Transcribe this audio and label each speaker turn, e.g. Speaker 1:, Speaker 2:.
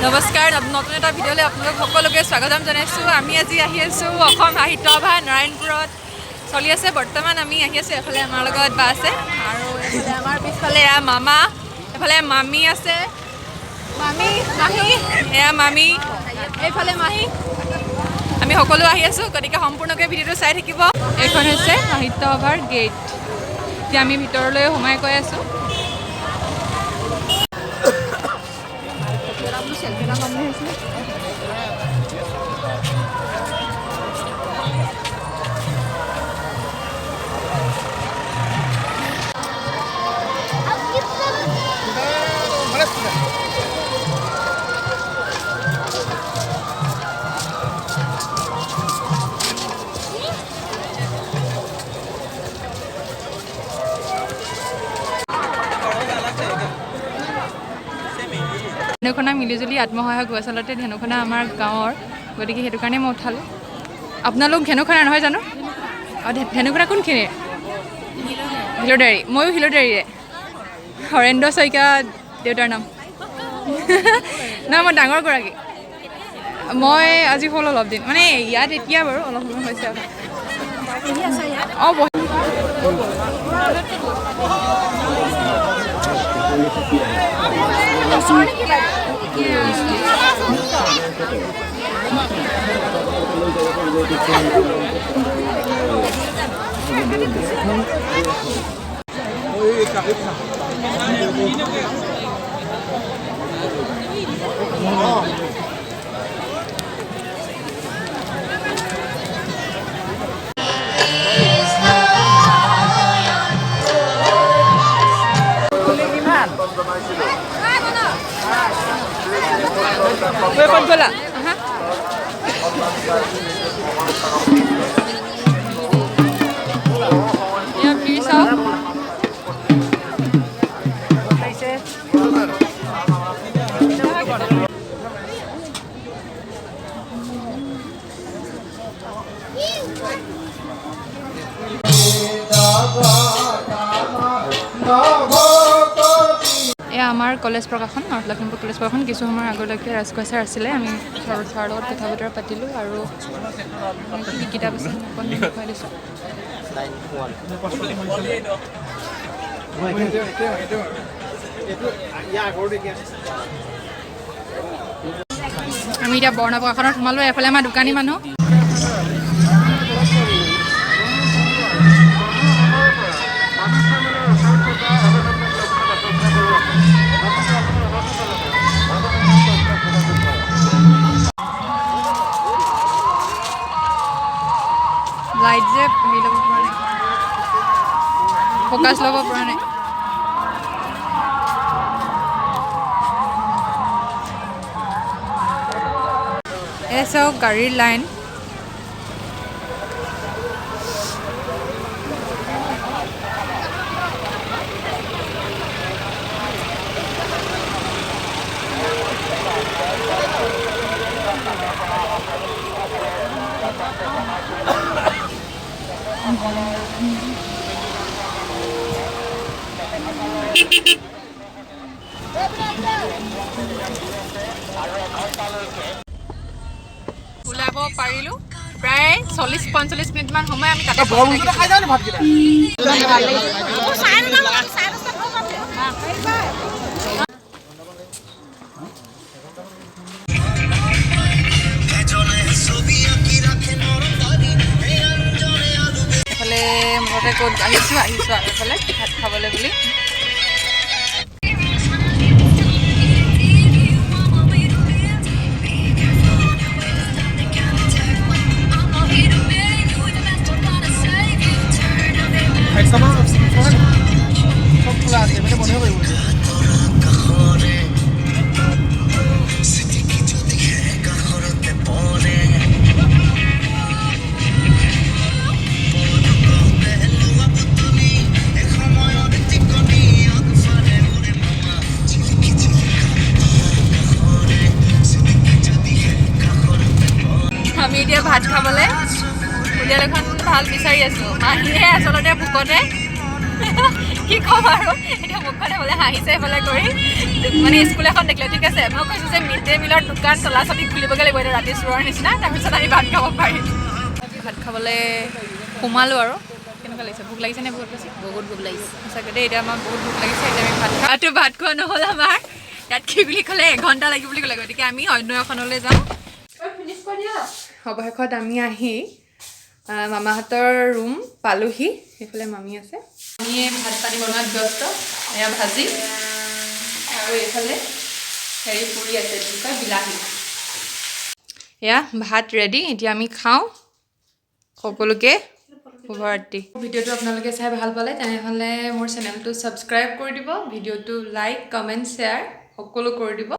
Speaker 1: নমস্কাৰ, নতুন এটা ভিডিঅ'লৈ আপোনালোক সকলোকে স্বাগতম জনাইছোঁ। আমি আজি আহি আছোঁ অসম সাহিত্য সভা নাৰায়ণপুৰত চলি আছে। বৰ্তমান আমি আহি আছোঁ, এফালে আমাৰ লগত বা আছে আৰু এইফালে আমাৰ পিছফালে এয়া মামা, এফালে মামী আছে, মামী মাহী, এয়া মামী, এইফালে মাহী। আমি সকলো আহি আছোঁ, গতিকে সম্পূৰ্ণকৈ ভিডিঅ'টো চাই থাকিব। এইখন হৈছে সাহিত্য সভাৰ গেট। এতিয়া আমি ভিতৰলৈ সোমাই গৈ আছোঁ। ধেনুখনা মিলিজুলি আত্মসহায়ক গোট, আচলতে ধেনুখনা আমাৰ গাঁৱৰ, গতিকে সেইটো কাৰণে মই উঠালোঁ। আপোনালোক ধেনুখনা নহয় জানো? অঁ, ধেনুখনা কোনখিনিৰ? হিলদাৰী। ময়ো হিলদাৰীৰে। হৰেন্দ্ৰ শইকীয়া দেউতাৰ নাম। নহয়, মই ডাঙৰগৰাকী। মই আজি হ'ল অলপ দিন, মানে ইয়াত এতিয়া বাৰু অলপ সময় হৈছে। অঁ, গলা এয়া আমাৰ কলেজ প্ৰকাশন, নৰ্থ লখিমপুৰ কলেজ প্ৰকাশন। কিছু সময়ৰ আগলৈকে ৰাজখোৱা ছাৰ আছিলে, আমি ছাৰৰ লগত কথা বতৰা পাতিলোঁ আৰু কি কিতাপ আছে অকণ দেখুৱাই দিছোঁ। আমি এতিয়া বৰ্ণ প্ৰকাশনত সোমালোঁ। এফালে আমাৰ দোকানী মানুহ। লাইট যে হেৰি ল'ব পৰা নাই, ফ'কাছ ল'ব পৰা নাই। এই চাওক গাড়ীৰ লাইন। ওলাব পাৰিলোঁ প্ৰায় 40-45 মিনিটমান সময় আমি তাতে এইফালে মুঠতে ক'ত আহিছোঁ আৰু এইফালে ভাত খাবলৈ বুলি। আমি এতিয়া ভাত খাবলৈ হোটেল এখন ভাল বিচাৰি আছোঁ। মাহীয়ে আচলতে ভোকতে কি ক'ম আৰু এতিয়া মুখখনে বোলে হাঁহিছে এইফালে কৰি মানে স্কুল এখন দেখিলে ঠিক আছে মই কৈছোঁ যে মিড ডে মিলৰ দোকান চলাচলি খুলিবগৈ লাগিব এতিয়া ৰাতি চোৰৰ নিচিনা তাৰপিছত আমি ভাত খাব পাৰিম ভাত খাবলৈ সোমালোঁ আৰু কেনেকুৱা লাগিছে ভোক লাগিছে নে বহুত বেছি
Speaker 2: বহুত ভোক লাগিছে
Speaker 1: সঁচাকৈ দেই এতিয়া আমাৰ বহুত ভোক লাগিছে এতিয়া আমি ভাত খাওঁটো ভাত খোৱা নহ'ল আমাৰ ইয়াত কি বুলি ক'লে এঘণ্টা লাগিব বুলি ক'লে গতিকে আমি অন্য এখনলৈ যাওঁ অৱশেষত আমি আহি মামাহঁতৰ ৰুম পালোহি সেইফালে মামী আছে আমি ভাত পানী বনোৱাত ব্যস্ত এয়া ভাজি আৰু এইফালে হেৰি পুৰি আছে কি কয় বিলাহী এয়া ভাত ৰেডি এতিয়া আমি খাওঁ সকলোকে শুভৰাত্ৰি ভিডিঅ'টো আপোনালোকে চাই ভাল পালে তেনেহ'লে মোৰ চেনেলটো ছাবস্ক্ৰাইব কৰি দিব ভিডিঅ'টো লাইক কমেণ্ট শ্বেয়াৰ সকলো কৰি দিব